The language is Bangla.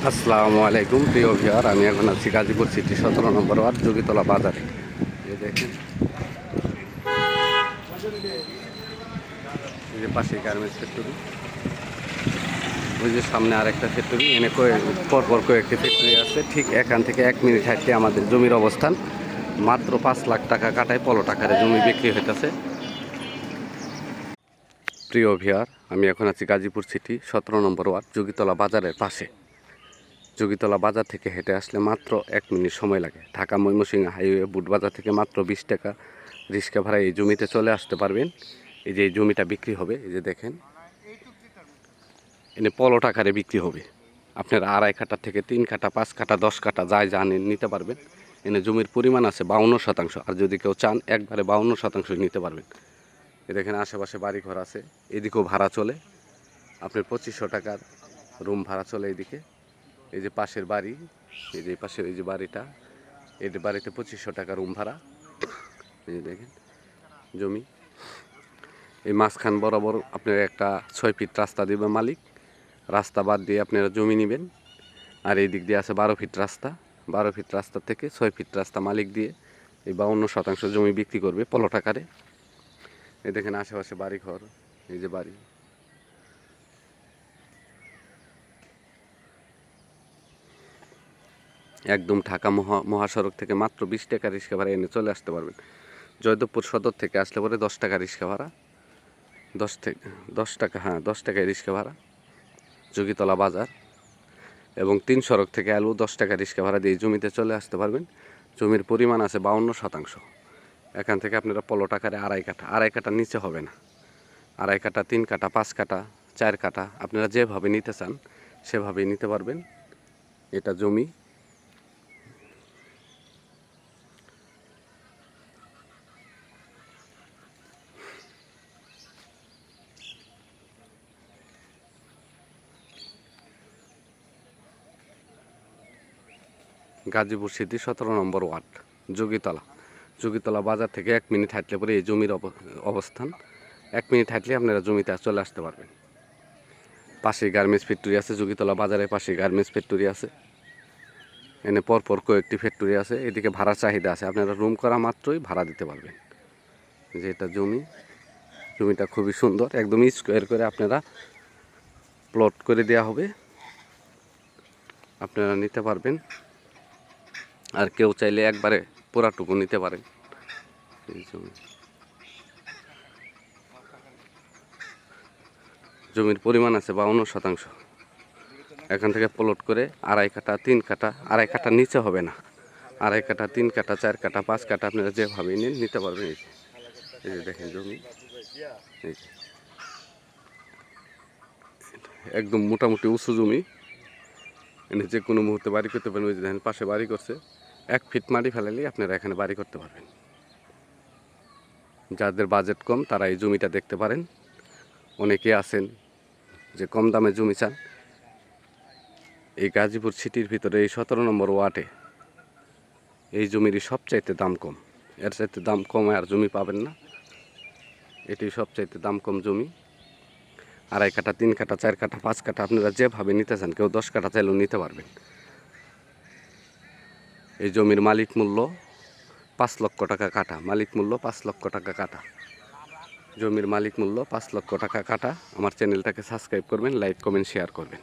আসসালামু আলাইকুম প্রিয় ভিউয়ার, আমি এখন আছি গাজীপুর সিটি 17 নম্বর ওয়ার্ড যোগীতলা বাজারে। এই দেখেন, এই যে পাশে গার্মেন্টস ফ্যাক্টরি, ওই যে সামনে আরেকটা ফ্যাক্টরি, এনে পরপর কয়েকটি ফ্যাক্টরি আছে। ঠিক এখান থেকে 1 মিনিট হাঁটতে আমাদের জমির অবস্থান। মাত্র 5 লাখ টাকা কাটায় পলট আকারে জমি বিক্রি হইতেছে। প্রিয় ভিউয়ার, আমি এখন আছি গাজীপুর সিটি 17 নম্বর ওয়ার্ড যোগীতলা বাজারের পাশে। যোগীতলা বাজার থেকে হেঁটে আসলে মাত্র 1 মিনিট সময় লাগে। ঢাকা ময়মনসিংহ হাইওয়ে বুটবাজার থেকে মাত্র 20 টাকা রিক্সা ভাড়ায় এই জমিতে চলে আসতে পারবেন। এই যে এই জমিটা বিক্রি হবে, এই যে দেখেন, এনে পলট আকারে বিক্রি হবে। আপনার 2.5 কাঠা থেকে 3 কাঠা, 5 কাঠা, 10 কাঠা যাই জানেন নিতে পারবেন। এনে জমির পরিমাণ আছে 52%। আর যদি কেউ চান একবারে 52% নিতে পারবেন। এ দেখেন, আশেপাশে বাড়িঘর আছে, এদিকেও ভাড়া চলে। আপনার 2500 টাকার রুম ভাড়া চলে এদিকে। এই যে পাশের বাড়ি, এই যে পাশের এই যে বাড়িটা, এই বাড়িতে 2500 টাকা রুম ভাড়া। এই যে দেখেন জমি, এই মাঝখান বরাবর আপনার একটা 6 ফিট রাস্তা দেবে মালিক। রাস্তা বাদ দিয়ে আপনারা জমি নেবেন। আর এই দিক দিয়ে আছে 12 ফিট রাস্তা। 12 ফিট রাস্তা থেকে 6 ফিট রাস্তা মালিক দিয়ে এই 52% জমি বিক্রি করবে পলট আকারে। এই দেখেন আশেপাশে বাড়ি ঘর, এই যে বাড়ি। একদম ঢাকা মহাসড়ক থেকে মাত্র 20 টাকা রিক্সা ভাড়া এনে চলে আসতে পারবেন। জয়দেবপুর সদর থেকে আসলে পরে 10 টাকা রিক্সা ভাড়া, 10 টাকা, হ্যাঁ 10 টাকায় রিক্সা ভাড়া যোগীতলা বাজার। এবং 3 সড়ক থেকে আলু 10 টাকা রিক্সা ভাড়া দিয়ে জমিতে চলে আসতে পারবেন। জমির পরিমাণ আছে 52%। এখান থেকে আপনারা পলট আকারে 2.5 কাঠা, 2.5 কাঠার নিচে হবে না। 2.5 কাঠা, 3 কাঠা, 5 কাঠা, 4 কাঠা আপনারা যেভাবে নিতে চান সেভাবেই নিতে পারবেন। এটা জমি। গাজীপুর সিটি 17 নম্বর ওয়ার্ড যোগীতলা। যোগীতলা বাজার থেকে 1 মিনিট হাঁটলে পরে এই জমির অবস্থান। 1 মিনিট হাঁটলে আপনারা জমিতে চলে আসতে পারবেন। পাশে গার্মেন্টস ফ্যাক্টরি আছে, যোগীতলা বাজারের পাশে গার্মেন্টস ফ্যাক্টরি আছে। এনে পরপর কয়েকটি ফ্যাক্টরি আছে। এদিকে ভাড়া চাহিদা আছে, আপনারা রুম করা মাত্রই ভাড়া দিতে পারবেন। যে এটা জমি, জমিটা খুবই সুন্দর, একদম স্কোয়ার করে আপনারা প্লট করে দেওয়া হবে, আপনারা নিতে পারবেন। আর কেউ চাইলে একবারে পুরাটুকু নিতে পারেন। এই জমির পরিমাণ আছে 52%। এখান থেকে প্লট করে 2.5 কাঠা, 3 কাঠা, 2.5 কাঠার নিচে হবে না। 2.5 কাঠা, 3 কাঠা, 4 কাঠা, 5 কাঠা আপনারা যেভাবে নিতে পারবেন। এই যে দেখেন জমি, এই একদম মোটামুটি উঁচু জমি। এনে যে কোনো মুহূর্তে বাড়ি করতে পারেন। ওই যে দেখেন পাশে বাড়ি করছে, 1 ফিট মাটি ফেলালেই আপনারা এখানে বাড়ি করতে পারবেন। যাদের বাজেট কম তারা এই জমিটা দেখতে পারেন। অনেকে আছেন যে কম দামে জমি চান। এই গাজীপুর সিটির ভিতরে এই 17 নম্বর ওয়ার্ডে এই জমিরই সবচাইতে দাম কম। এর চাইতে দাম কমে আর জমি পাবেন না। এটি সবচাইতে দাম কম জমি। 2.5 কাঠা, 3 কাঠা, 4 কাঠা, 5 কাঠা আপনারা যেভাবে নিতে চান, কেউ 10 কাঠা চাইলেও নিতে পারবেন। এই জমির মালিক মূল্য 5 লক্ষ টাকা কাঠা। মালিক মূল্য 5 লক্ষ টাকা কাঠা। জমির মালিক মূল্য 5 লক্ষ টাকা কাঠা। আমার চ্যানেলটাকে সাবস্ক্রাইব করবেন, লাইক কমেন্ট শেয়ার করবেন।